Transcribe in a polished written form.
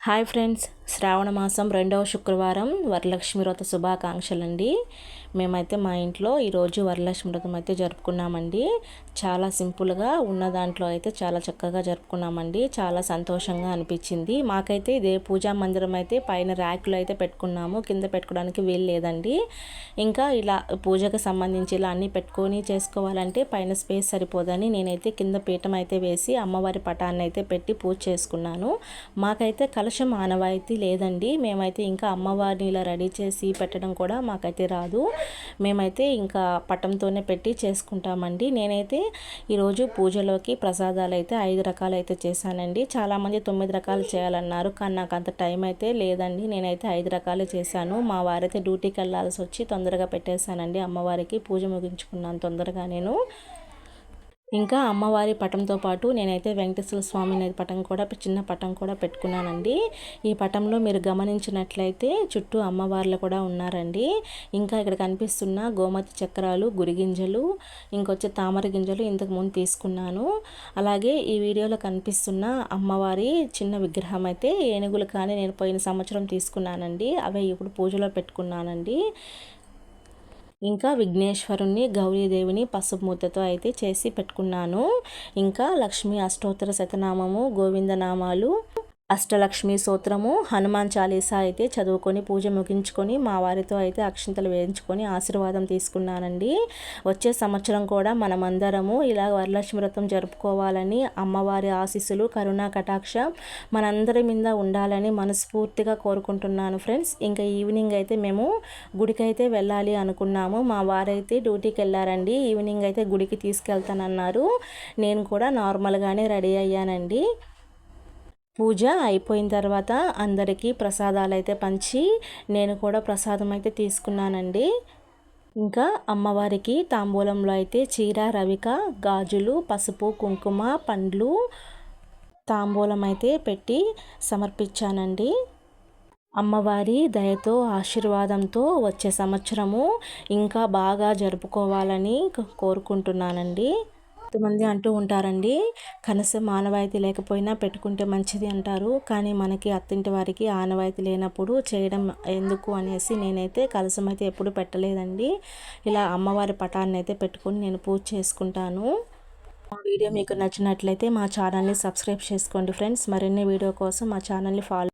Hi friends, శ్రావణ మాసం 2వ శుక్రవారం వరలక్ష్మి వ్రత శుభాకాంక్షలండి. మేమైతే మా ఇంట్లో ఈరోజు వరలక్ష్మి వ్రతం అయితే జరుపుకున్నామండి. చాలా సింపుల్గా ఉన్న దాంట్లో అయితే చాలా చక్కగా జరుపుకున్నామండి. చాలా సంతోషంగా అనిపించింది. మాకైతే ఇదే పూజా మందిరం అయితే పైన ర్యాకులు అయితే పెట్టుకున్నాము, కింద పెట్టుకోవడానికి వీలు లేదండి. ఇంకా ఇలా పూజకు సంబంధించి ఇలా అన్నీ పెట్టుకొని చేసుకోవాలంటే పైన స్పేస్ సరిపోదని నేనైతే కింద పీఠం అయితే వేసి అమ్మవారి పటాన్ని అయితే పెట్టి పూజ చేసుకున్నాను. మాకైతే కలశం ఆనవాయితీ లేదండి. మేమైతే ఇంకా అమ్మవారిని ఇలా రెడీ చేసి పెట్టడం కూడా మాకైతే రాదు. మేమైతే ఇంకా పటంతోనే పెట్టి చేసుకుంటామండి. నేనైతే ఈరోజు పూజలోకి ప్రసాదాలు అయితే 5 రకాలు అయితే చేశానండి. చాలామంది 9 రకాలు చేయాలన్నారు, కానీ నాకు అంత టైం అయితే లేదండి. నేనైతే 5 రకాలు చేశాను. మా వారైతే డ్యూటీకి వెళ్ళాల్సి వచ్చి తొందరగా పెట్టేశానండి. అమ్మవారికి పూజ ముగించుకున్నాను తొందరగా నేను. ఇంకా అమ్మవారి పటంతో పాటు నేనైతే వెంకటేశ్వర స్వామి అనేది పటం కూడా చిన్న పటం కూడా పెట్టుకున్నానండి. ఈ పటంలో మీరు గమనించినట్లయితే చుట్టూ అమ్మవార్లు కూడా ఉన్నారండి. ఇంకా ఇక్కడ కనిపిస్తున్న గోమతి చక్రాలు, గురిగింజలు, ఇంకొచ్చే తామర గింజలు ఇంతకు ముందు తీసుకున్నాను. అలాగే ఈ వీడియోలో కనిపిస్తున్న అమ్మవారి చిన్న విగ్రహం అయితే ఏనుగులు కానీ నేను పోయిన సంవత్సరం తీసుకున్నానండి. అవే ఇప్పుడు పూజలో పెట్టుకున్నానండి. ఇంకా విఘ్నేశ్వరుణ్ణి, గౌరీదేవిని పసుపు ముద్దతో అయితే చేసి పెట్టుకున్నాను. ఇంకా లక్ష్మీ అష్టోత్తర శతనామము, గోవిందనామాలు, అష్టలక్ష్మి స్తోత్రము, హనుమాన్ చాలీసా అయితే చదువుకొని పూజ ముగించుకొని మా వారితో అయితే అక్షింతలు వేయించుకొని ఆశీర్వాదం తీసుకున్నానండి. వచ్చే సంవత్సరం కూడా మనమందరము ఇలా వరలక్ష్మి వ్రతం జరుపుకోవాలని, అమ్మవారి ఆశీస్సులు, కరుణా కటాక్ష మనందరి మీద ఉండాలని మనస్ఫూర్తిగా కోరుకుంటున్నాను ఫ్రెండ్స్. ఇంకా ఈవినింగ్ అయితే మేము గుడికైతే వెళ్ళాలి అనుకున్నాము. మా వారైతే డ్యూటీకి వెళ్ళారండి. ఈవినింగ్ అయితే గుడికి తీసుకెళ్తానన్నారు. నేను కూడా నార్మల్గానే రెడీ అయ్యానండి. పూజ అయిపోయిన తర్వాత అందరికీ ప్రసాదాలు అయితే పంచి నేను కూడా ప్రసాదం అయితే తీసుకున్నానండి. ఇంకా అమ్మవారికి తాంబూలంలో అయితే చీర, రవిక, గాజులు, పసుపు, కుంకుమ, పండ్లు తాంబూలం అయితే పెట్టి సమర్పించానండి. అమ్మవారి దయతో, ఆశీర్వాదంతో వచ్చే సంవత్సరము ఇంకా బాగా జరుపుకోవాలని కోరుకుంటున్నానండి. కొంతమంది అంటూ ఉంటారండి, కనీసం ఆనవాయితీ లేకపోయినా పెట్టుకుంటే మంచిది అంటారు. కానీ మనకి అత్తింటి వారికి ఆనవాయితీ లేనప్పుడు చేయడం ఎందుకు అనేసి నేనైతే కలశం అయితే ఎప్పుడు పెట్టలేదండి. ఇలా అమ్మవారి పటాన్ని అయితే పెట్టుకొని నేను పూజ చేసుకుంటాను. మా వీడియో మీకు నచ్చినట్లయితే మా ఛానల్ని సబ్స్క్రైబ్ చేసుకోండి ఫ్రెండ్స్. మరిన్ని వీడియో కోసం మా ఛానల్ని ఫాలో